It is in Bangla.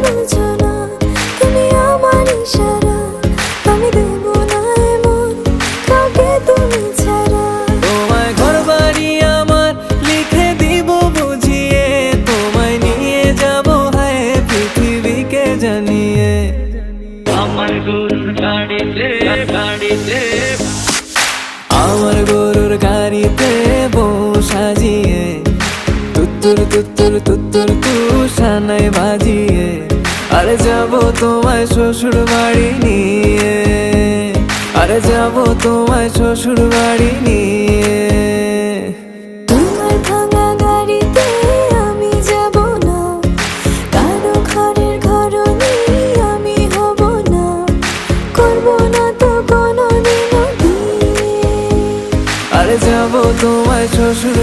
বুঝো না, তুমি আমার ইশারা, আমি দেব না এমন কাউকে তুমি ছাড়া। তোমায় ঘরবাড়ি আমার লিখে দিব বুঝিয়ে, তোমায় নিয়ে যাব হায় পৃথিবীকে জানিয়ে। আমার গরুর গাড়িতে গাড়িতে আমার গরুর গাড়িতে বউ সাজিয়ে, তুত্তুর তুত্তুর তুত্তুর তুষানাই বাজিয়ে, আরে যাব তোমায় শ্বশুর বাড়ি নিয়ে, আরে যাব তোমায় শ্বশুর বাড়ি নিয়ে। তোমার ভাঙা গাড়িতে আমি যাব না, কারো ঘরের ঘরনি আমি হব না, করব না তো কোনোদিনও বিয়ে। আরে যাব তোমায় শ্বশুর